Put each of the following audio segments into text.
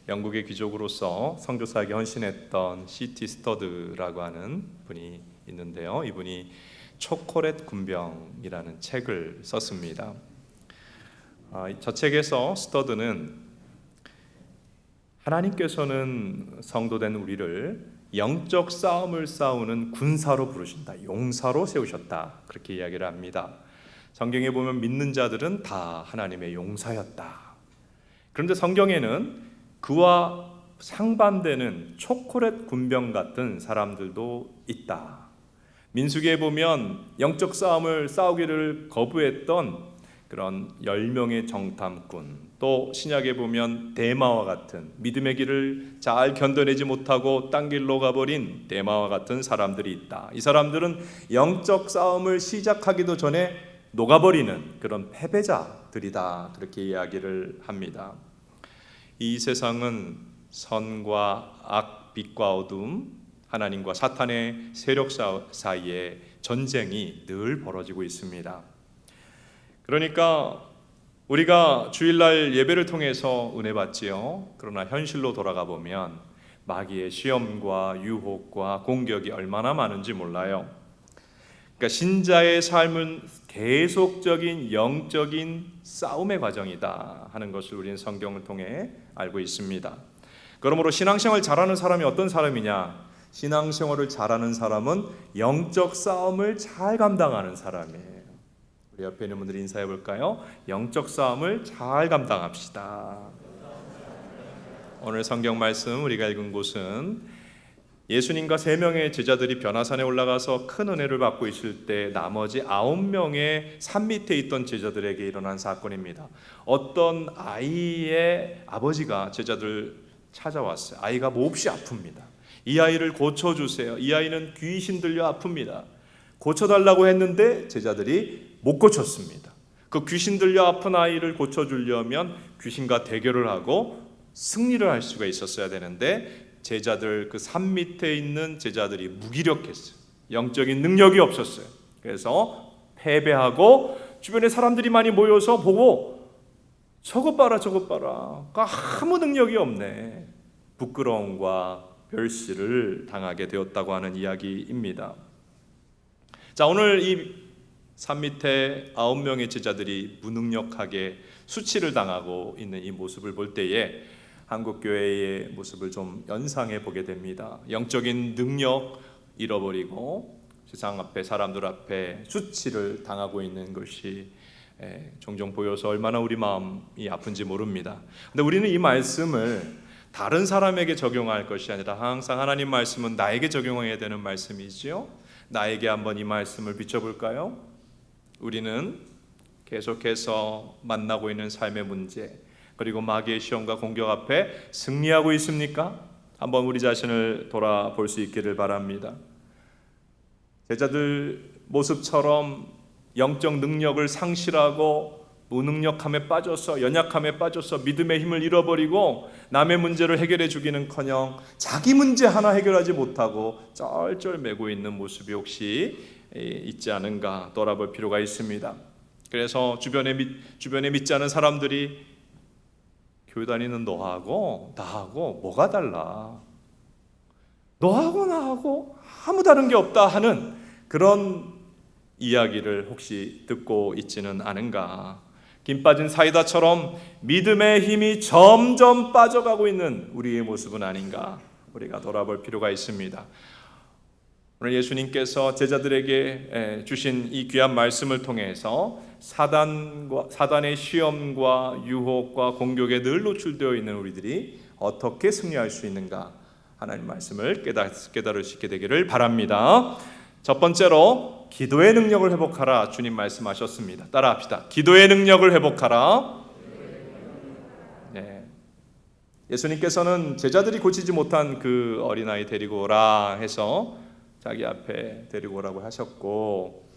영국의 귀족으로서 선교사에게 헌신했던 C.T. 스터드라고 하는 분이 있는데요. 이분이 초콜릿 군병이라는 책을 썼습니다. 저 책에서 스터드는 하나님께서는 성도된 우리를 영적 싸움을 싸우는 군사로 부르신다, 용사로 세우셨다, 그렇게 이야기를 합니다. 성경에 보면 믿는 자들은 다 하나님의 용사였다. 그런데 성경에는 그와 상반되는 초콜릿 군병 같은 사람들도 있다. 민수기에 보면 영적 싸움을 싸우기를 거부했던 그런 10명의 정탐꾼, 또 신약에 보면 데마와 같은 믿음의 길을 잘 견뎌내지 못하고 딴 길로 가버린 데마와 같은 사람들이 있다. 이 사람들은 영적 싸움을 시작하기도 전에 녹아버리는 그런 패배자들이다, 그렇게 이야기를 합니다. 이 세상은 선과 악, 빛과 어둠, 하나님과 사탄의 세력 사이에 전쟁이 늘 벌어지고 있습니다. 그러니까 우리가 주일날 예배를 통해서 은혜 받지요. 그러나 현실로 돌아가 보면 마귀의 시험과 유혹과 공격이 얼마나 많은지 몰라요. 그러니까 신자의 삶은 계속적인 영적인 싸움의 과정이다 하는 것을 우리는 성경을 통해 알고 있습니다. 그러므로 신앙생활 잘하는 사람이 어떤 사람이냐? 신앙생활을 잘하는 사람은 영적 싸움을 잘 감당하는 사람이에요. 우리 옆에 있는 분들이 인사해 볼까요? 영적 싸움을 잘 감당합시다. 오늘 성경 말씀 우리가 읽은 곳은 예수님과 3명의 제자들이 변화산에 올라가서 큰 은혜를 받고 있을 때 나머지 9명의 산 밑에 있던 제자들에게 일어난 사건입니다. 어떤 아이의 아버지가 제자들 찾아왔어요. 아이가 몹시 아픕니다. 이 아이를 고쳐주세요. 이 아이는 귀신 들려 아픕니다. 고쳐달라고 했는데 제자들이 못 고쳤습니다. 그 귀신 들려 아픈 아이를 고쳐주려면 귀신과 대결을 하고 승리를 할 수가 있었어야 되는데 제자들, 그 산 밑에 있는 제자들이 무기력했어요. 영적인 능력이 없었어요. 그래서 패배하고 주변에 사람들이 많이 모여서 보고 저것 봐라 저것 봐라, 아무 능력이 없네, 부끄러움과 멸시를 당하게 되었다고 하는 이야기입니다. 자, 오늘 이 산 밑에 9명의 제자들이 무능력하게 수치를 당하고 있는 이 모습을 볼 때에 한국교회의 모습을 좀 연상해 보게 됩니다. 영적인 능력 잃어버리고 세상 앞에, 사람들 앞에 수치를 당하고 있는 것이 종종 보여서 얼마나 우리 마음이 아픈지 모릅니다. 근데 우리는 이 말씀을 다른 사람에게 적용할 것이 아니라 항상 하나님 말씀은 나에게 적용해야 되는 말씀이지요. 나에게 한번 이 말씀을 비춰볼까요? 우리는 계속해서 만나고 있는 삶의 문제, 그리고 마귀의 시험과 공격 앞에 승리하고 있습니까? 한번 우리 자신을 돌아볼 수 있기를 바랍니다. 제자들 모습처럼 영적 능력을 상실하고 무능력함에 빠져서, 연약함에 빠져서 믿음의 힘을 잃어버리고 남의 문제를 해결해 주기는커녕 자기 문제 하나 해결하지 못하고 쩔쩔매고 있는 모습이 혹시 있지 않은가 돌아볼 필요가 있습니다. 그래서 주변에 믿지 않은 사람들이 교회 다니는 너하고 나하고 뭐가 달라? 너하고 나하고 아무 다른 게 없다 하는 그런 이야기를 혹시 듣고 있지는 않은가? 김 빠진 사이다처럼 믿음의 힘이 점점 빠져가고 있는 우리의 모습은 아닌가? 우리가 돌아볼 필요가 있습니다. 오늘 예수님께서 제자들에게 주신 이 귀한 말씀을 통해서 사단의 시험과 유혹과 공격에 늘 노출되어 있는 우리들이 어떻게 승리할 수 있는가 하나님 말씀을 깨달을 수 있게 되기를 바랍니다. 첫 번째로 기도의 능력을 회복하라, 주님 말씀하셨습니다. 따라합시다. 기도의 능력을 회복하라. 네. 예수님께서는 제자들이 고치지 못한 그 어린아이 데리고 오라 해서 자기 앞에 데리고 오라고 하셨고,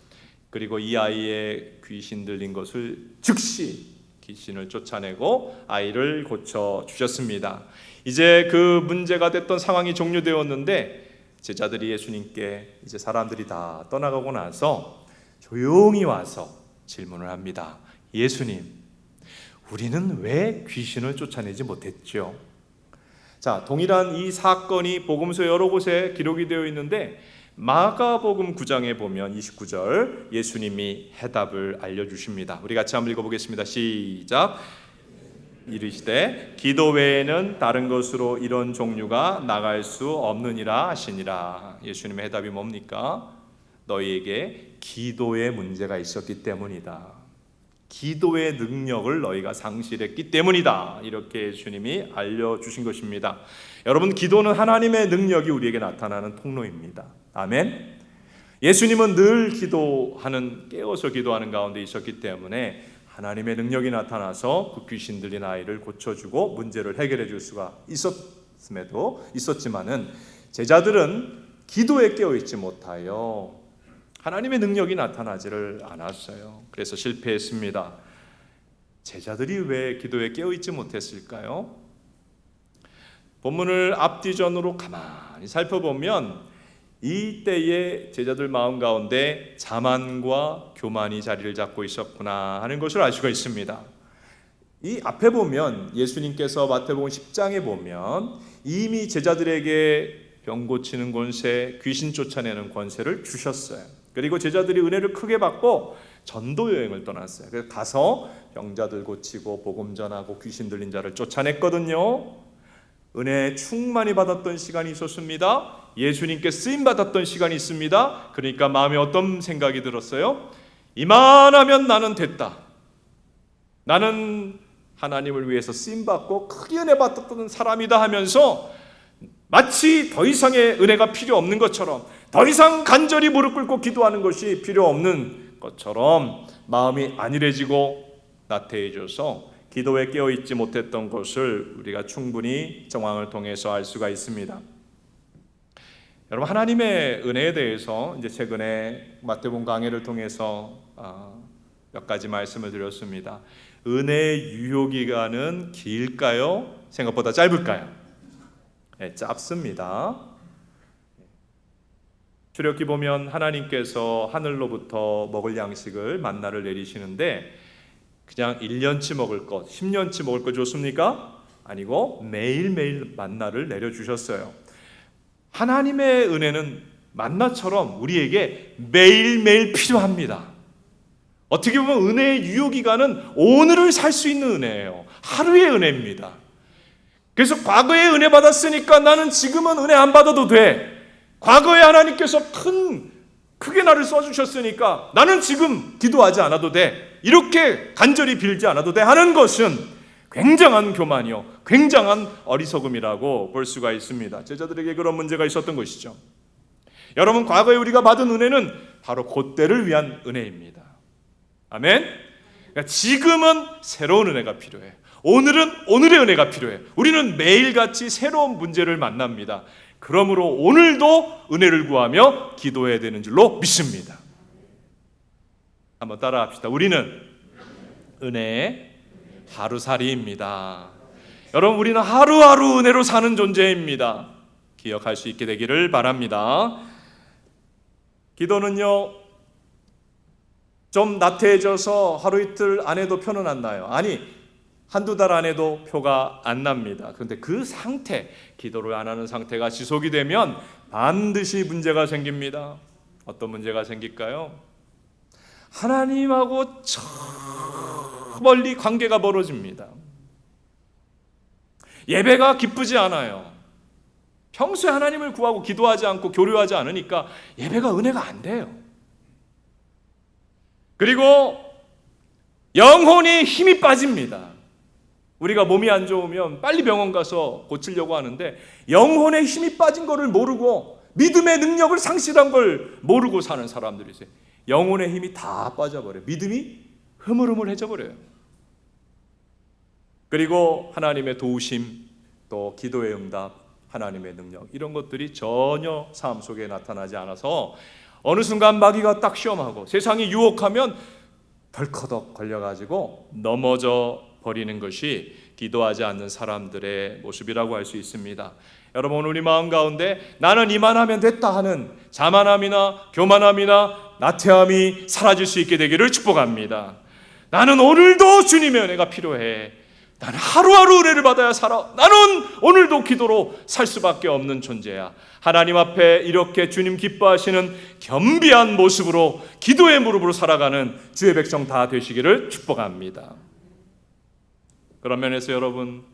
그리고 이 아이의 귀신 들린 것을 즉시 귀신을 쫓아내고 아이를 고쳐 주셨습니다. 이제 그 문제가 됐던 상황이 종료되었는데 제자들이 예수님께 이제 사람들이 다 떠나가고 나서 조용히 와서 질문을 합니다. 예수님, 우리는 왜 귀신을 쫓아내지 못했죠? 자, 동일한 이 사건이 복음서 여러 곳에 기록이 되어 있는데 마가복음 9장에 보면 29절 예수님이 해답을 알려주십니다. 우리 같이 한번 읽어보겠습니다. 시작. 이르시되 기도 외에는 다른 것으로 이런 종류가 나갈 수 없느니라 하시니라. 예수님의 해답이 뭡니까? 너희에게 기도의 문제가 있었기 때문이다. 기도의 능력을 너희가 상실했기 때문이다. 이렇게 예수님이 알려주신 것입니다. 여러분, 기도는 하나님의 능력이 우리에게 나타나는 통로입니다. 아멘. 예수님은 늘 깨어서 기도하는 가운데 있었기 때문에 하나님의 능력이 나타나서 그 귀신 들린 아이를 고쳐주고 문제를 해결해 줄 수가 있었지만은 제자들은 기도에 깨어있지 못하여 하나님의 능력이 나타나지를 않았어요. 그래서 실패했습니다. 제자들이 왜 기도에 깨어있지 못했을까요? 본문을 앞뒤전으로 가만히 살펴보면 이때의 제자들 마음 가운데 자만과 교만이 자리를 잡고 있었구나 하는 것을 알 수가 있습니다. 이 앞에 보면 예수님께서 마태복음 10장에 보면 이미 제자들에게 병 고치는 권세, 귀신 쫓아내는 권세를 주셨어요. 그리고 제자들이 은혜를 크게 받고 전도 여행을 떠났어요. 그래서 가서 병자들 고치고 복음 전하고 귀신 들린 자를 쫓아냈거든요. 은혜 충만히 받았던 시간이 있었습니다. 예수님께 쓰임 받았던 시간이 있습니다. 그러니까 마음에 어떤 생각이 들었어요? 이만하면 나는 됐다. 나는 하나님을 위해서 쓰임 받고 크게 은혜 받았던 사람이다 하면서 마치 더 이상의 은혜가 필요 없는 것처럼, 더 이상 간절히 무릎 꿇고 기도하는 것이 필요 없는 것처럼 마음이 안일해지고 나태해져서 기도에 깨어있지 못했던 것을 우리가 충분히 정황을 통해서 알 수가 있습니다. 여러분, 하나님의 은혜에 대해서 이제 최근에 마태복음 강해를 통해서 몇 가지 말씀을 드렸습니다. 은혜의 유효기간은 길까요? 생각보다 짧을까요? 네, 짧습니다. 출애굽기 보면 하나님께서 하늘로부터 먹을 양식을 만나를 내리시는데 그냥 1년치 먹을 것, 10년치 먹을 것 줬습니까? 아니고 매일매일 만나를 내려주셨어요. 하나님의 은혜는 만나처럼 우리에게 매일매일 필요합니다. 어떻게 보면 은혜의 유효기간은 오늘을 살 수 있는 은혜예요. 하루의 은혜입니다. 그래서 과거에 은혜 받았으니까 나는 지금은 은혜 안 받아도 돼. 과거에 하나님께서 크게 나를 써주셨으니까 나는 지금 기도하지 않아도 돼. 이렇게 간절히 빌지 않아도 돼 하는 것은 굉장한 교만이요, 굉장한 어리석음이라고 볼 수가 있습니다. 제자들에게 그런 문제가 있었던 것이죠. 여러분, 과거에 우리가 받은 은혜는 바로 그때를 위한 은혜입니다. 아멘. 그러니까 지금은 새로운 은혜가 필요해. 오늘은 오늘의 은혜가 필요해. 우리는 매일같이 새로운 문제를 만납니다. 그러므로 오늘도 은혜를 구하며 기도해야 되는 줄로 믿습니다. 한번 따라합시다. 우리는 은혜의 하루살이입니다. 여러분, 우리는 하루하루 은혜로 사는 존재입니다. 기억할 수 있게 되기를 바랍니다. 기도는요, 좀 나태해져서 하루 이틀 안 해도 표는 안 나요. 아니, 한두 달 안 해도 표가 안 납니다. 그런데 그 상태, 기도를 안 하는 상태가 지속이 되면 반드시 문제가 생깁니다. 어떤 문제가 생길까요? 하나님하고 저 멀리 관계가 멀어집니다. 예배가 기쁘지 않아요. 평소에 하나님을 구하고 기도하지 않고 교류하지 않으니까 예배가 은혜가 안 돼요. 그리고 영혼이 힘이 빠집니다. 우리가 몸이 안 좋으면 빨리 병원 가서 고치려고 하는데 영혼의 힘이 빠진 것을 모르고 믿음의 능력을 상실한 걸 모르고 사는 사람들이 있어요. 영혼의 힘이 다 빠져버려요. 믿음이 흐물흐물해져 버려요. 그리고 하나님의 도우심, 또 기도의 응답, 하나님의 능력, 이런 것들이 전혀 삶 속에 나타나지 않아서 어느 순간 마귀가 딱 시험하고 세상이 유혹하면 덜커덕 걸려가지고 넘어져 버리는 것이 기도하지 않는 사람들의 모습이라고 할 수 있습니다. 여러분, 우리 마음 가운데 나는 이만하면 됐다 하는 자만함이나 교만함이나 나태함이 사라질 수 있게 되기를 축복합니다. 나는 오늘도 주님의 은혜가 필요해. 나는 하루하루 은혜를 받아야 살아. 나는 오늘도 기도로 살 수밖에 없는 존재야. 하나님 앞에 이렇게 주님 기뻐하시는 겸비한 모습으로 기도의 무릎으로 살아가는 주의 백성 다 되시기를 축복합니다. 그런 면에서 여러분,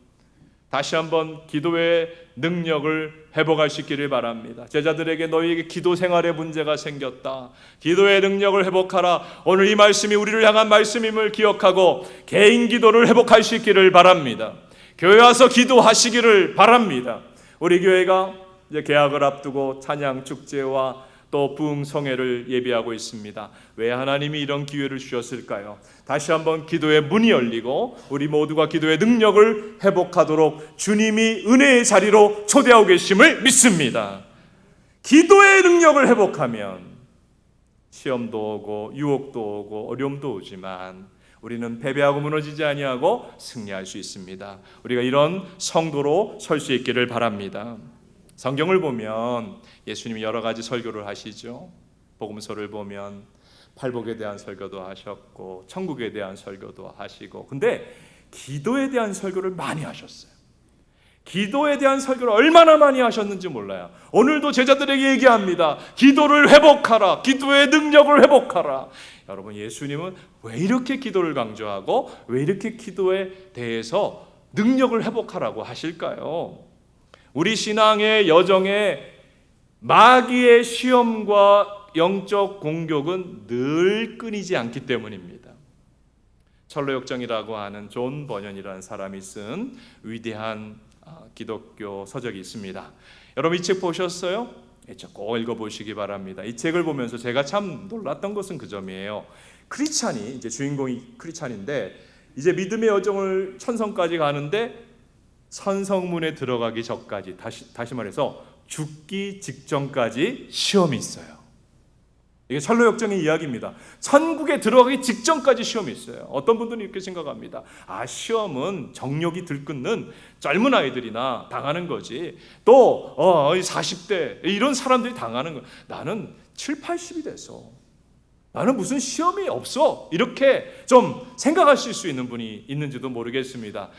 다시 한번 기도의 능력을 회복할 수 있기를 바랍니다. 제자들에게 너희에게 기도 생활에 문제가 생겼다. 기도의 능력을 회복하라. 오늘 이 말씀이 우리를 향한 말씀임을 기억하고 개인 기도를 회복할 수 있기를 바랍니다. 교회 와서 기도하시기를 바랍니다. 우리 교회가 이제 개학을 앞두고 찬양 축제와 또 부흥성회를 예비하고 있습니다. 왜 하나님이 이런 기회를 주셨을까요? 다시 한번 기도의 문이 열리고 우리 모두가 기도의 능력을 회복하도록 주님이 은혜의 자리로 초대하고 계심을 믿습니다. 기도의 능력을 회복하면 시험도 오고 유혹도 오고 어려움도 오지만 우리는 패배하고 무너지지 아니하고 승리할 수 있습니다. 우리가 이런 성도로 설 수 있기를 바랍니다. 성경을 보면 예수님이 여러 가지 설교를 하시죠. 복음서를 보면 팔복에 대한 설교도 하셨고 천국에 대한 설교도 하시고, 근데 기도에 대한 설교를 많이 하셨어요. 기도에 대한 설교를 얼마나 많이 하셨는지 몰라요. 오늘도 제자들에게 얘기합니다. 기도를 회복하라. 기도의 능력을 회복하라. 여러분, 예수님은 왜 이렇게 기도를 강조하고 왜 이렇게 기도에 대해서 능력을 회복하라고 하실까요? 우리 신앙의 여정에 마귀의 시험과 영적 공격은 늘 끊이지 않기 때문입니다. 철로역정이라고 하는 존 버년이라는 사람이 쓴 위대한 기독교 서적이 있습니다. 여러분, 이 책 보셨어요? 꼭 읽어보시기 바랍니다. 이 책을 보면서 제가 참 놀랐던 것은 그 점이에요. 크리스찬이, 이제 주인공이 크리스찬인데 이제 믿음의 여정을 천성까지 가는데 천성문에 들어가기 전까지, 다시 말해서 죽기 직전까지 시험이 있어요. 이게 철로역정의 이야기입니다. 천국에 들어가기 직전까지 시험이 있어요. 어떤 분들은 이렇게 생각합니다. 시험은 정욕이 들끓는 젊은 아이들이나 당하는 거지. 또 40대 이런 사람들이 당하는 거. 나는 7, 80이 됐어. 나는 무슨 시험이 없어. 이렇게 좀 생각하실 수 있는 분이 있는지도 모르겠습니다.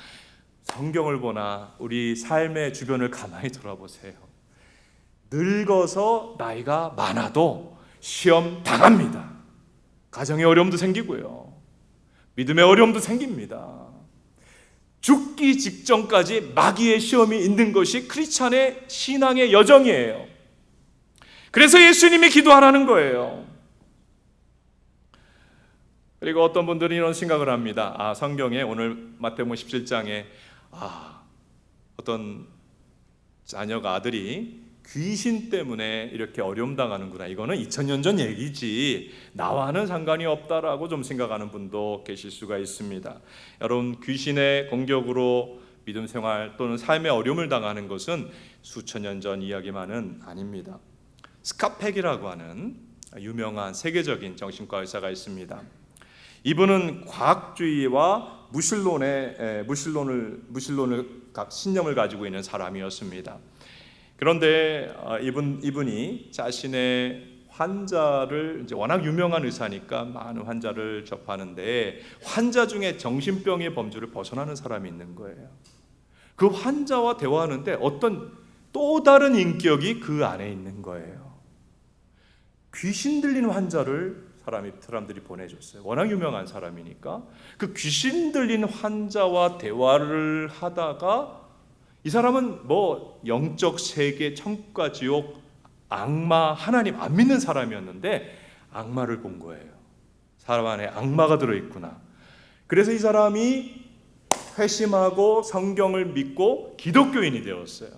성경을 보나 우리 삶의 주변을 가만히 돌아보세요. 늙어서 나이가 많아도 시험 당합니다. 가정의 어려움도 생기고요. 믿음의 어려움도 생깁니다. 죽기 직전까지 마귀의 시험이 있는 것이 크리스찬의 신앙의 여정이에요. 그래서 예수님이 기도하라는 거예요. 그리고 어떤 분들은 이런 생각을 합니다. 성경에 오늘 마태복음 17장에 어떤 자녀가 아들이 귀신 때문에 이렇게 어려움 당하는구나. 이거는 2000년 전 얘기지. 나와는 상관이 없다라고 좀 생각하는 분도 계실 수가 있습니다. 여러분, 귀신의 공격으로 믿음 생활 또는 삶의 어려움을 당하는 것은 수천 년 전 이야기만은 아닙니다. 스카펙이라고 하는 유명한 세계적인 정신과 의사가 있습니다. 이분은 과학주의와 무신론을 신념을 가지고 있는 사람이었습니다. 그런데 이분이 자신의 환자를, 이제 워낙 유명한 의사니까 많은 환자를 접하는데 환자 중에 정신병의 범주를 벗어나는 사람이 있는 거예요. 그 환자와 대화하는데 어떤 또 다른 인격이 그 안에 있는 거예요. 귀신 들린 환자를 사람들이 보내줬어요. 워낙 유명한 사람이니까. 그 귀신 들린 환자와 대화를 하다가 이 사람은 영적 세계, 천국과 지옥, 악마, 하나님 안 믿는 사람이었는데 악마를 본 거예요. 사람 안에 악마가 들어있구나. 그래서 이 사람이 회심하고 성경을 믿고 기독교인이 되었어요.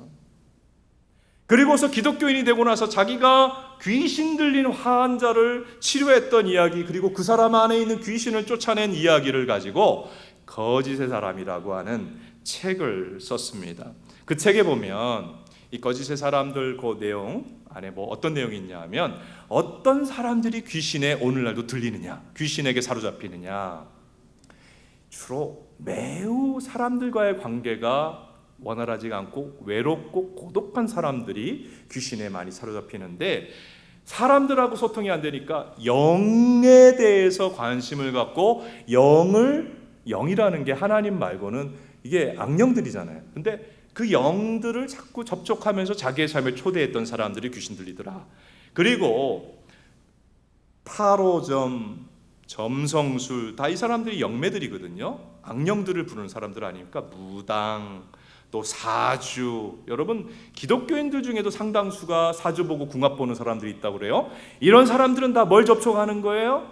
그리고서 기독교인이 되고 나서 자기가 귀신 들린 환자를 치료했던 이야기, 그리고 그 사람 안에 있는 귀신을 쫓아낸 이야기를 가지고 거짓의 사람이라고 하는 책을 썼습니다. 그 책에 보면 이 거짓의 사람들 그 내용 안에 어떤 내용이 있냐 하면, 어떤 사람들이 귀신에 오늘날도 들리느냐, 귀신에게 사로잡히느냐, 주로 매우 사람들과의 관계가 원활하지가 않고 외롭고 고독한 사람들이 귀신에 많이 사로잡히는데, 사람들하고 소통이 안 되니까 영에 대해서 관심을 갖고 영이라는 게 하나님 말고는 이게 악령들이잖아요. 근데 그 영들을 자꾸 접촉하면서 자기의 삶에 초대했던 사람들이 귀신 들리더라. 그리고 타로점, 점성술 다 이 사람들이 영매들이거든요. 악령들을 부르는 사람들 아닙니까? 무당, 또 사주. 여러분 기독교인들 중에도 상당수가 사주 보고 궁합 보는 사람들이 있다고 그래요. 이런 사람들은 다 뭘 접촉하는 거예요?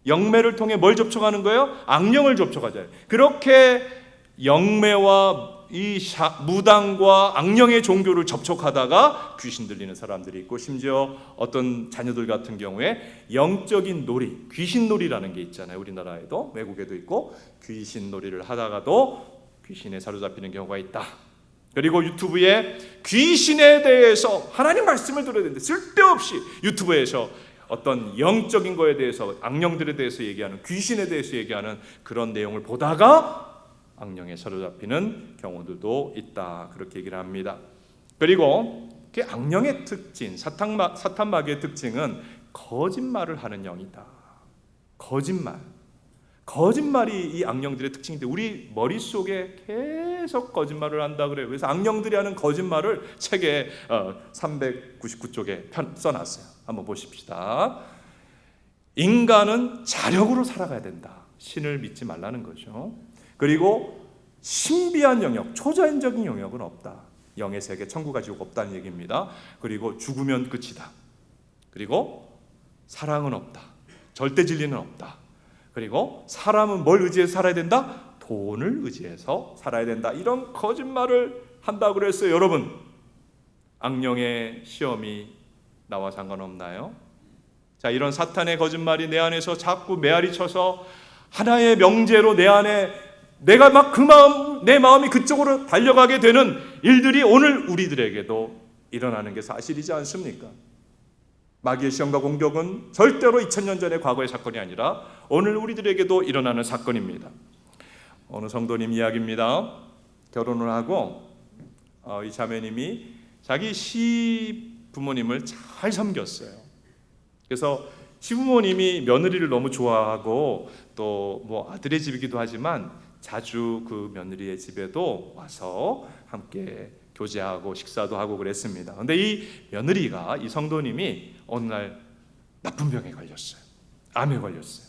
영매를 통해 뭘 접촉하는 거예요? 악령을 접촉하잖아요. 그렇게 영매와 이 무당과 악령의 종교를 접촉하다가 귀신 들리는 사람들이 있고, 심지어 어떤 자녀들 같은 경우에 영적인 놀이, 귀신 놀이라는 게 있잖아요. 우리나라에도 외국에도 있고, 귀신 놀이를 하다가도 귀신에 사로잡히는 경우가 있다. 그리고 유튜브에 귀신에 대해서 하나님 말씀을 들어야 되는데 쓸데없이 유튜브에서 어떤 영적인 거에 대해서, 악령들에 대해서 얘기하는, 귀신에 대해서 얘기하는 그런 내용을 보다가 악령에 사로잡히는 경우들도 있다. 그렇게 얘기를 합니다. 그리고 그 악령의 특징, 사탄마귀의 특징은 거짓말을 하는 영이다. 거짓말이 이 악령들의 특징인데 우리 머릿속에 계속 거짓말을 한다 그래요. 그래서 악령들이 하는 거짓말을 책에 399쪽에 써놨어요. 한번 보십시다. 인간은 자력으로 살아가야 된다. 신을 믿지 말라는 거죠. 그리고 신비한 영역, 초자연적인 영역은 없다. 영의 세계, 천국과 지옥 없다는 얘기입니다. 그리고 죽으면 끝이다. 그리고 사랑은 없다. 절대 진리는 없다. 그리고 사람은 뭘 의지해서 살아야 된다? 돈을 의지해서 살아야 된다. 이런 거짓말을 한다고 그랬어요. 여러분, 악령의 시험이 나와 상관없나요? 자, 이런 사탄의 거짓말이 내 안에서 자꾸 메아리 쳐서 하나의 명제로 내 안에 내가 막 내 마음이 그쪽으로 달려가게 되는 일들이 오늘 우리들에게도 일어나는 게 사실이지 않습니까? 마귀의 시험과 공격은 절대로 2000년 전의 과거의 사건이 아니라 오늘 우리들에게도 일어나는 사건입니다. 어느 성도님 이야기입니다. 결혼을 하고 이 자매님이 자기 시부모님을 잘 섬겼어요. 그래서 시부모님이 며느리를 너무 좋아하고 또 뭐 아들의 집이기도 하지만 자주 그 며느리의 집에도 와서 함께 교제하고 식사도 하고 그랬습니다. 그런데 이 며느리가, 이 성도님이 어느 날 나쁜 병에 걸렸어요. 암에 걸렸어요.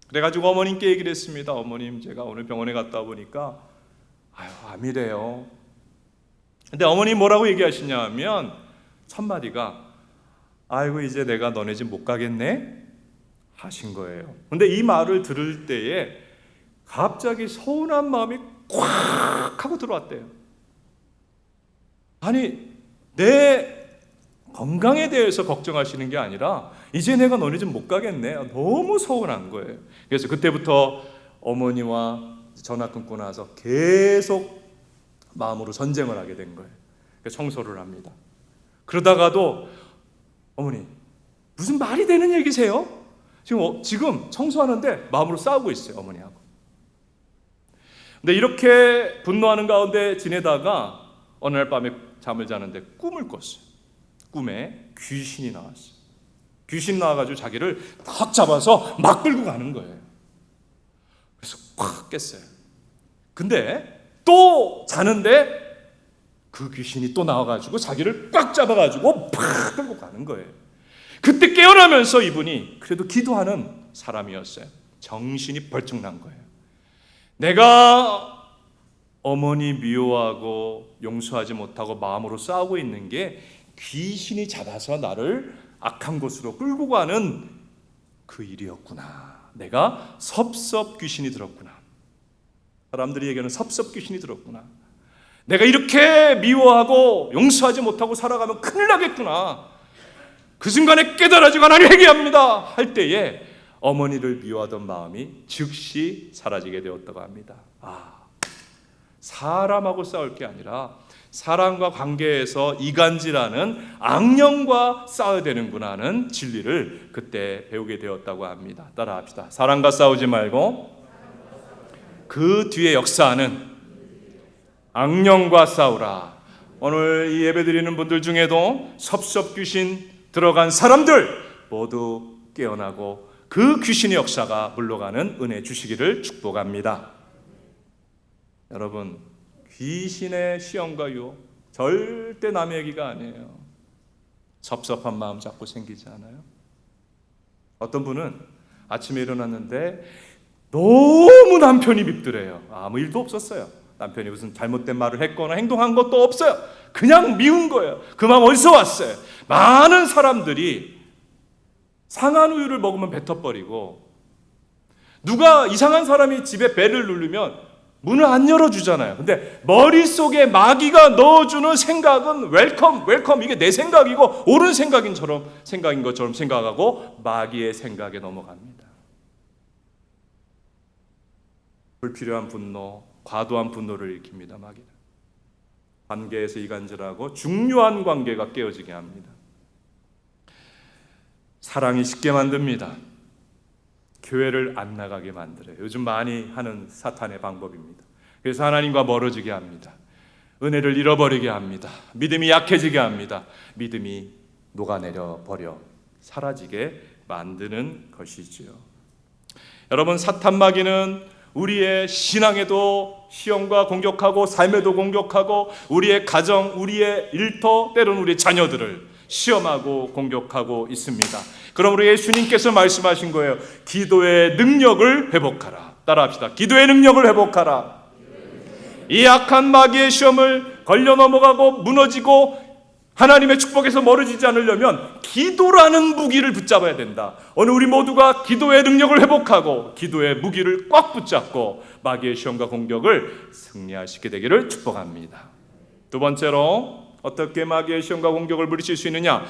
그래가지고 어머님께 얘기를 했습니다. 어머님, 제가 오늘 병원에 갔다 보니까 암이래요. 근데 어머님 뭐라고 얘기하시냐 하면 첫 마디가 아이고 이제 내가 너네 집 못 가겠네 하신 거예요. 근데 이 말을 들을 때에 갑자기 서운한 마음이 꽉 하고 들어왔대요. 아니, 내 건강에 대해서 걱정하시는 게 아니라 이제 내가 너네 집 못 가겠네. 너무 서운한 거예요. 그래서 그때부터 어머니와 전화 끊고 나서 계속 마음으로 전쟁을 하게 된 거예요. 청소를 합니다. 그러다가도 어머니, 무슨 말이 되는 얘기세요? 지금 청소하는데 마음으로 싸우고 있어요, 어머니하고. 근데 이렇게 분노하는 가운데 지내다가 어느 날 밤에 잠을 자는데 꿈을 꿨어요. 꿈에 귀신이 나왔어요. 귀신 나와가지고 자기를 딱 잡아서 막 끌고 가는 거예요. 그래서 확 깼어요. 근데 또 자는데 그 귀신이 또 나와가지고 자기를 꽉 잡아가지고 팍 끌고 가는 거예요. 그때 깨어나면서 이분이 그래도 기도하는 사람이었어요. 정신이 벌쩍 난 거예요. 내가 어머니 미워하고 용서하지 못하고 마음으로 싸우고 있는 게 귀신이 잡아서 나를 악한 곳으로 끌고 가는 그 일이었구나. 내가 섭섭 귀신이 들었구나. 사람들이 얘기하는 섭섭 귀신이 들었구나. 내가 이렇게 미워하고 용서하지 못하고 살아가면 큰일 나겠구나. 그 순간에 깨달아지고 하나님 회개합니다 할 때에 어머니를 미워하던 마음이 즉시 사라지게 되었다고 합니다. 사람하고 싸울 게 아니라 사람과 관계에서 이간질하는 악령과 싸워야 되는구나 하는 진리를 그때 배우게 되었다고 합니다. 따라합시다. 사람과 싸우지 말고 그 뒤에 역사하는 악령과 싸우라. 오늘 이 예배드리는 분들 중에도 섭섭 귀신 들어간 사람들 모두 깨어나고 그 귀신의 역사가 물러가는 은혜 주시기를 축복합니다. 여러분, 귀신의 시험과 유혹 절대 남의 얘기가 아니에요. 섭섭한 마음 자꾸 생기지 않아요? 어떤 분은 아침에 일어났는데 너무 남편이 밉더래요. 아무 일도 없었어요. 남편이 무슨 잘못된 말을 했거나 행동한 것도 없어요. 그냥 미운 거예요. 그 마음 어디서 왔어요? 많은 사람들이 상한 우유를 먹으면 뱉어버리고, 누가 이상한 사람이 집에 벨을 누르면 문을 안 열어주잖아요. 근데 머릿속에 마귀가 넣어주는 생각은 웰컴, 웰컴, 이게 내 생각이고 옳은 생각인 것처럼 생각하고 마귀의 생각에 넘어갑니다. 불필요한 분노, 과도한 분노를 일으킵니다. 마귀는 관계에서 이간질하고 중요한 관계가 깨어지게 합니다. 사랑이 식게 만듭니다. 교회를 안 나가게 만들어요. 요즘 많이 하는 사탄의 방법입니다. 그래서 하나님과 멀어지게 합니다. 은혜를 잃어버리게 합니다. 믿음이 약해지게 합니다. 믿음이 녹아내려 버려 사라지게 만드는 것이지요. 여러분, 사탄 마귀는 우리의 신앙에도 시험과 공격하고 삶에도 공격하고 우리의 가정, 우리의 일터, 때로는 우리의 자녀들을 시험하고 공격하고 있습니다. 그러므로 예수님께서 말씀하신 거예요. 기도의 능력을 회복하라. 따라합시다. 기도의 능력을 회복하라. 이 악한 마귀의 시험을 걸려 넘어가고 무너지고 하나님의 축복에서 멀어지지 않으려면 기도라는 무기를 붙잡아야 된다. 오늘 우리 모두가 기도의 능력을 회복하고 기도의 무기를 꽉 붙잡고 마귀의 시험과 공격을 승리하시게 되기를 축복합니다. 두 번째로 어떻게 마귀의 시험과 공격을 물리칠 수 있느냐?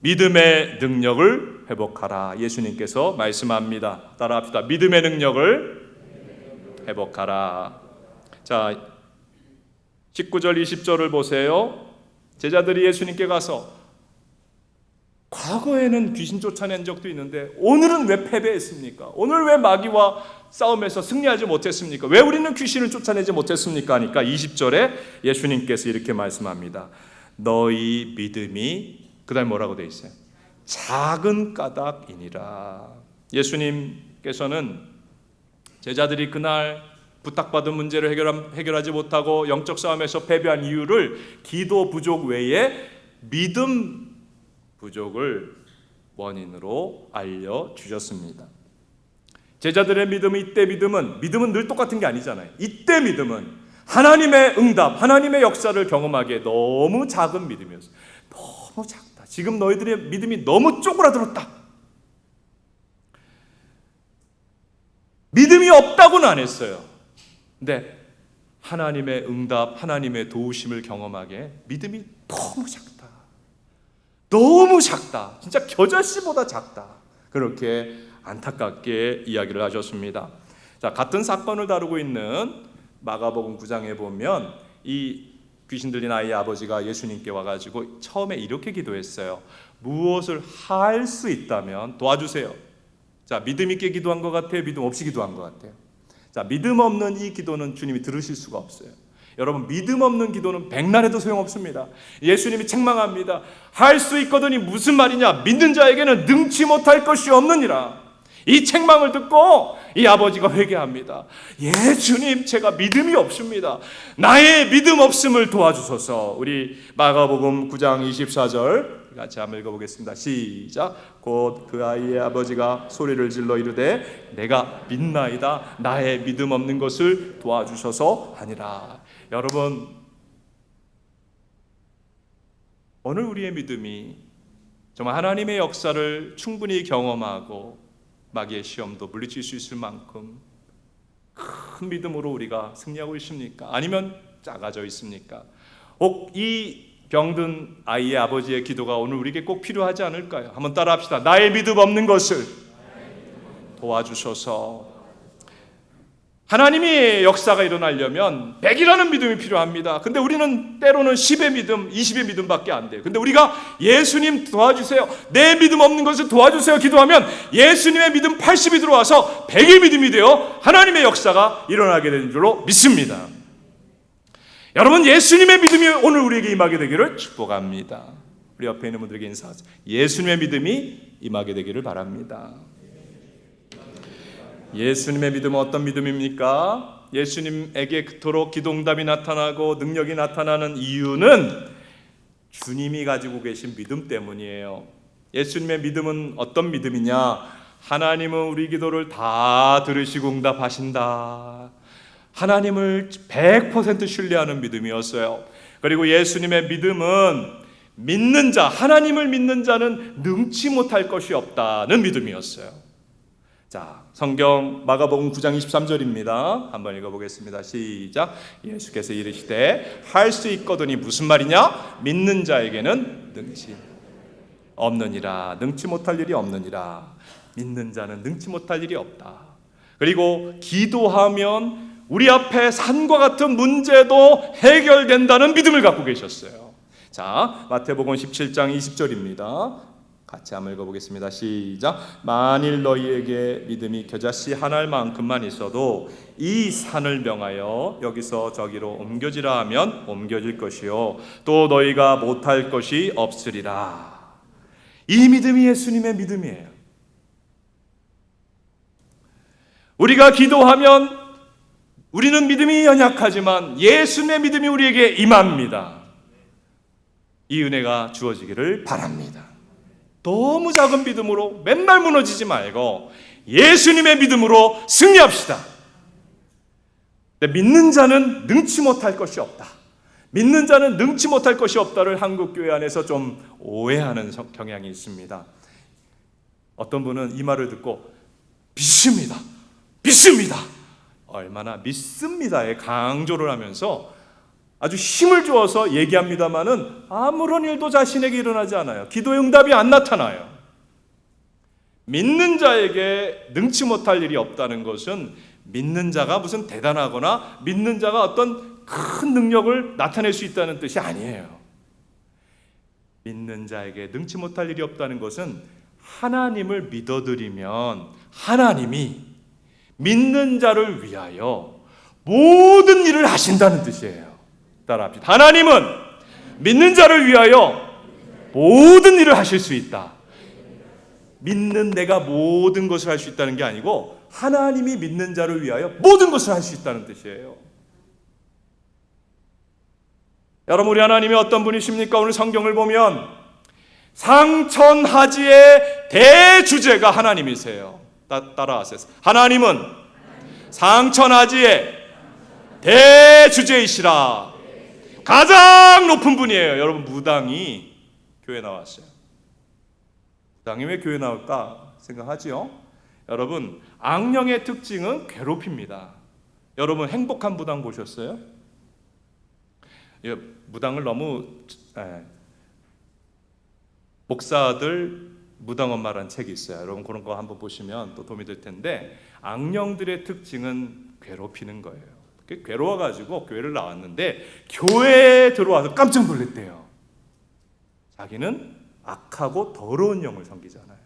믿음의 능력을 회복하라. 예수님께서 말씀합니다. 따라합시다. 믿음의 능력을 회복하라. 자, 19절 20절을 보세요. 제자들이 예수님께 가서 과거에는 귀신 쫓아낸 적도 있는데 오늘은 왜 패배했습니까? 오늘 왜 마귀와 싸움에서 승리하지 못했습니까? 왜 우리는 귀신을 쫓아내지 못했습니까? 하니까 20절에 예수님께서 이렇게 말씀합니다. 너희 믿음이, 그 다음에 뭐라고 되어 있어요? 작은 까닭이니라. 예수님께서는 제자들이 그날 부탁받은 문제를 해결하지 못하고 영적 싸움에서 패배한 이유를 기도 부족 외에 믿음 부족을 원인으로 알려주셨습니다. 제자들의 믿음은, 이때 믿음은 늘 똑같은 게 아니잖아요. 이때 믿음은 하나님의 응답, 하나님의 역사를 경험하기에 너무 작은 믿음이었어요. 너무 작다. 지금 너희들의 믿음이 너무 쪼그라들었다. 믿음이 없다고는 안 했어요. 근데 하나님의 응답, 하나님의 도우심을 경험하기에 믿음이 너무 작다. 너무 작다. 진짜 겨자씨보다 작다. 그렇게 안타깝게 이야기를 하셨습니다. 자, 같은 사건을 다루고 있는 마가복음 9장에 보면 이 귀신 들린 아이의 아버지가 예수님께 와가지고 처음에 이렇게 기도했어요. 무엇을 할 수 있다면 도와주세요. 자, 믿음 있게 기도한 것 같아요? 믿음 없이 기도한 것 같아요? 자, 믿음 없는 이 기도는 주님이 들으실 수가 없어요. 여러분, 믿음 없는 기도는 백날해도 소용없습니다. 예수님이 책망합니다. 할 수 있거든이 무슨 말이냐? 믿는 자에게는 능치 못할 것이 없느니라. 이 책망을 듣고 이 아버지가 회개합니다. 예, 주님, 제가 믿음이 없습니다. 나의 믿음 없음을 도와주소서. 우리 마가복음 9장 24절 같이 한번 읽어보겠습니다. 시작. 곧 그 아이의 아버지가 소리를 질러 이르되 내가 믿나이다. 나의 믿음 없는 것을 도와주셔서 하니라. 여러분, 오늘 우리의 믿음이 정말 하나님의 역사를 충분히 경험하고 마귀의 시험도 물리칠 수 있을 만큼 큰 믿음으로 우리가 승리하고 있습니까? 아니면 작아져 있습니까? 혹 이 병든 아이의 아버지의 기도가 오늘 우리에게 꼭 필요하지 않을까요? 한번 따라합시다. 나의 믿음 없는 것을 도와주셔서. 하나님의 역사가 일어나려면 100이라는 믿음이 필요합니다. 근데 우리는 때로는 10의 믿음, 20의 믿음밖에 안 돼요. 근데 우리가 예수님 도와주세요, 내 믿음 없는 것을 도와주세요 기도하면 예수님의 믿음 80이 들어와서 100의 믿음이 되어 하나님의 역사가 일어나게 되는 줄로 믿습니다. 여러분, 예수님의 믿음이 오늘 우리에게 임하게 되기를 축복합니다. 우리 옆에 있는 분들에게 인사하세요. 예수님의 믿음이 임하게 되기를 바랍니다. 예수님의 믿음은 어떤 믿음입니까? 예수님에게 그토록 기도응답이 나타나고 능력이 나타나는 이유는 주님이 가지고 계신 믿음 때문이에요. 예수님의 믿음은 어떤 믿음이냐? 하나님은 우리 기도를 다 들으시고 응답하신다. 하나님을 100% 신뢰하는 믿음이었어요. 그리고 예수님의 믿음은 믿는 자, 하나님을 믿는 자는 능치 못할 것이 없다는 믿음이었어요. 자, 성경 마가복음 9장 23절입니다. 한번 읽어보겠습니다. 시작. 예수께서 이르시되 할 수 있거든이 무슨 말이냐? 믿는 자에게는 능치 없느니라. 능치 못할 일이 없느니라. 믿는 자는 능치 못할 일이 없다. 그리고 기도하면 우리 앞에 산과 같은 문제도 해결된다는 믿음을 갖고 계셨어요. 자, 마태복음 17장 20절입니다. 같이 한번 읽어보겠습니다. 시작. 만일 너희에게 믿음이 겨자씨 한 알만큼만 있어도 이 산을 명하여 여기서 저기로 옮겨지라 하면 옮겨질 것이요 또 너희가 못할 것이 없으리라. 이 믿음이 예수님의 믿음이에요. 우리가 기도하면 우리는 믿음이 연약하지만 예수님의 믿음이 우리에게 임합니다. 이 은혜가 주어지기를 바랍니다. 너무 작은 믿음으로 맨날 무너지지 말고 예수님의 믿음으로 승리합시다. 믿는 자는 능치 못할 것이 없다. 믿는 자는 능치 못할 것이 없다를 한국교회 안에서 좀 오해하는 경향이 있습니다. 어떤 분은 이 말을 듣고 믿습니다. 믿습니다. 얼마나 믿습니다에 강조를 하면서 아주 힘을 주어서 얘기합니다마는 아무런 일도 자신에게 일어나지 않아요. 기도의 응답이 안 나타나요. 믿는 자에게 능치 못할 일이 없다는 것은 믿는 자가 무슨 대단하거나 믿는 자가 어떤 큰 능력을 나타낼 수 있다는 뜻이 아니에요. 믿는 자에게 능치 못할 일이 없다는 것은 하나님을 믿어드리면 하나님이 믿는 자를 위하여 모든 일을 하신다는 뜻이에요. 따라합시다. 하나님은 믿는 자를 위하여 모든 일을 하실 수 있다. 믿는 내가 모든 것을 할 수 있다는 게 아니고 하나님이 믿는 자를 위하여 모든 것을 할 수 있다는 뜻이에요. 여러분, 우리 하나님이 어떤 분이십니까? 오늘 성경을 보면 상천하지의 대주제가 하나님이세요. 따라하세요. 하나님은 상천하지의 대주제이시라. 가장 높은 분이에요. 여러분, 무당이 교회 나왔어요. 무당이 왜 교회 나올까 생각하지요? 여러분, 악령의 특징은 괴롭힙니다. 여러분, 행복한 무당 보셨어요? 무당을 너무 목사들 무당 엄마라는 책이 있어요. 여러분, 그런 거 한번 보시면 또 도움이 될 텐데, 악령들의 특징은 괴롭히는 거예요. 괴로워가지고 교회를 나왔는데 교회에 들어와서 깜짝 놀랐대요. 자기는 악하고 더러운 영을 섬기잖아요.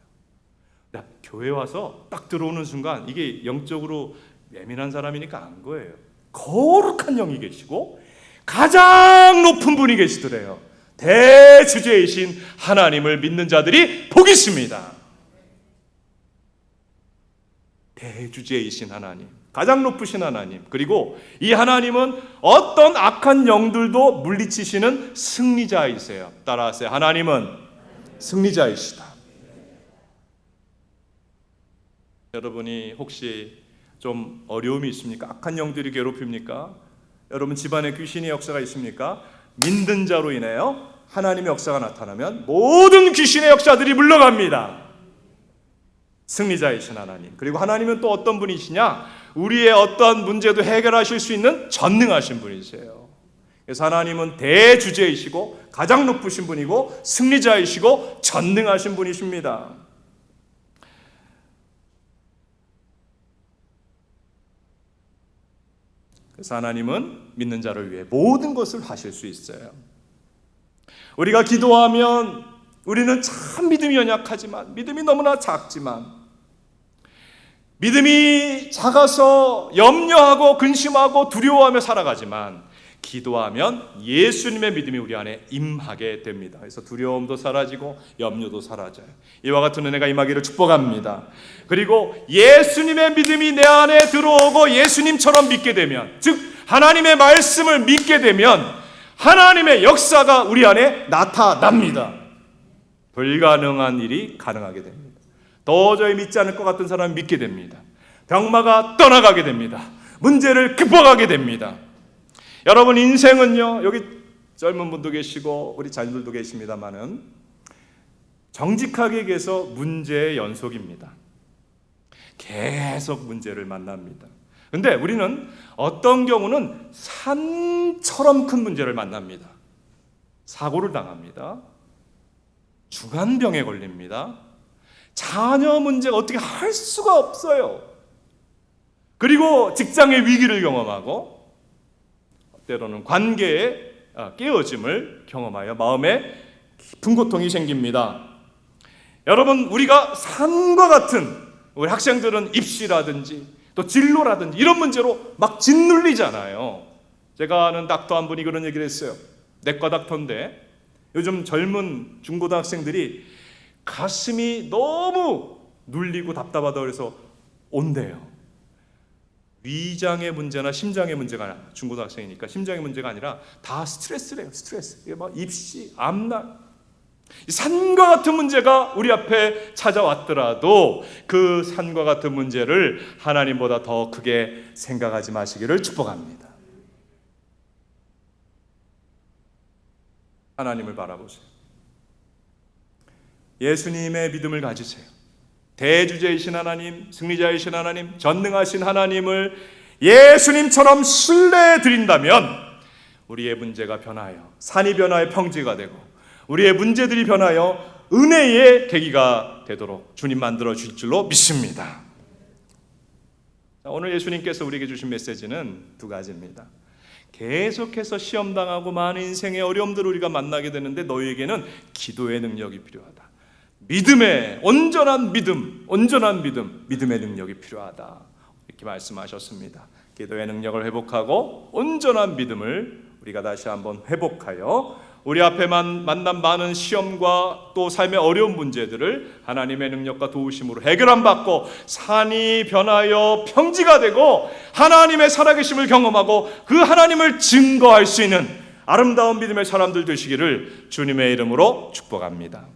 교회 와서 딱 들어오는 순간 이게 영적으로 예민한 사람이니까 안 거예요. 거룩한 영이 계시고 가장 높은 분이 계시더래요. 대주제이신 하나님을 믿는 자들이 복이 있습니다. 대주제이신 하나님, 가장 높으신 하나님, 그리고 이 하나님은 어떤 악한 영들도 물리치시는 승리자이세요. 따라하세요. 하나님은 승리자이시다. 여러분이 혹시 좀 어려움이 있습니까? 악한 영들이 괴롭힙니까? 여러분, 집안에 귀신의 역사가 있습니까? 믿는 자로 인하여 하나님의 역사가 나타나면 모든 귀신의 역사들이 물러갑니다. 승리자이신 하나님. 그리고 하나님은 또 어떤 분이시냐? 우리의 어떠한 문제도 해결하실 수 있는 전능하신 분이세요. 그래서 하나님은 대주제이시고 가장 높으신 분이고 승리자이시고 전능하신 분이십니다. 그래서 하나님은 믿는 자를 위해 모든 것을 하실 수 있어요. 우리가 기도하면 우리는 참 믿음이 연약하지만, 믿음이 너무나 작지만, 믿음이 작아서 염려하고 근심하고 두려워하며 살아가지만, 기도하면 예수님의 믿음이 우리 안에 임하게 됩니다. 그래서 두려움도 사라지고 염려도 사라져요. 이와 같은 은혜가 임하기를 축복합니다. 그리고 예수님의 믿음이 내 안에 들어오고 예수님처럼 믿게 되면, 즉 하나님의 말씀을 믿게 되면 하나님의 역사가 우리 안에 나타납니다. 불가능한 일이 가능하게 됩니다. 도저히 믿지 않을 것 같은 사람은 믿게 됩니다. 병마가 떠나가게 됩니다. 문제를 극복하게 됩니다. 여러분, 인생은요, 여기 젊은 분도 계시고 우리 자녀들도 계십니다만은 정직하게 얘기해서 문제의 연속입니다. 계속 문제를 만납니다. 근데 우리는 어떤 경우는 산처럼 큰 문제를 만납니다. 사고를 당합니다. 중환병에 걸립니다. 자녀 문제가 어떻게 할 수가 없어요. 그리고 직장의 위기를 경험하고 때로는 관계의 깨어짐을 경험하여 마음에 깊은 고통이 생깁니다. 여러분, 우리가 산과 같은, 우리 학생들은 입시라든지 또 진로라든지 이런 문제로 막 짓눌리잖아요. 제가 아는 닥터 한 분이 그런 얘기를 했어요. 내과 닥터인데 요즘 젊은 중고등학생들이 가슴이 너무 눌리고 답답하다고 해서 온대요. 위장의 문제나 심장의 문제가 아니라, 중고등학생이니까 심장의 문제가 아니라 다 스트레스래요. 스트레스. 이게 막 입시, 암날, 산과 같은 문제가 우리 앞에 찾아왔더라도 그 산과 같은 문제를 하나님보다 더 크게 생각하지 마시기를 축복합니다. 하나님을 바라보세요. 예수님의 믿음을 가지세요. 대주제이신 하나님, 승리자이신 하나님, 전능하신 하나님을 예수님처럼 신뢰해 드린다면 우리의 문제가 변하여 산이 변하여 평지가 되고 우리의 문제들이 변하여 은혜의 계기가 되도록 주님 만들어 주실 줄로 믿습니다. 오늘 예수님께서 우리에게 주신 메시지는 두 가지입니다. 계속해서 시험당하고 많은 인생의 어려움들을 우리가 만나게 되는데 너희에게는 기도의 능력이 필요하다. 믿음의 온전한 믿음, 믿음의 능력이 필요하다. 이렇게 말씀하셨습니다. 기도의 능력을 회복하고 온전한 믿음을 우리가 다시 한번 회복하여 우리 앞에 만난 많은 시험과 또 삶의 어려운 문제들을 하나님의 능력과 도우심으로 해결함 받고 산이 변하여 평지가 되고 하나님의 살아계심을 경험하고 그 하나님을 증거할 수 있는 아름다운 믿음의 사람들 되시기를 주님의 이름으로 축복합니다.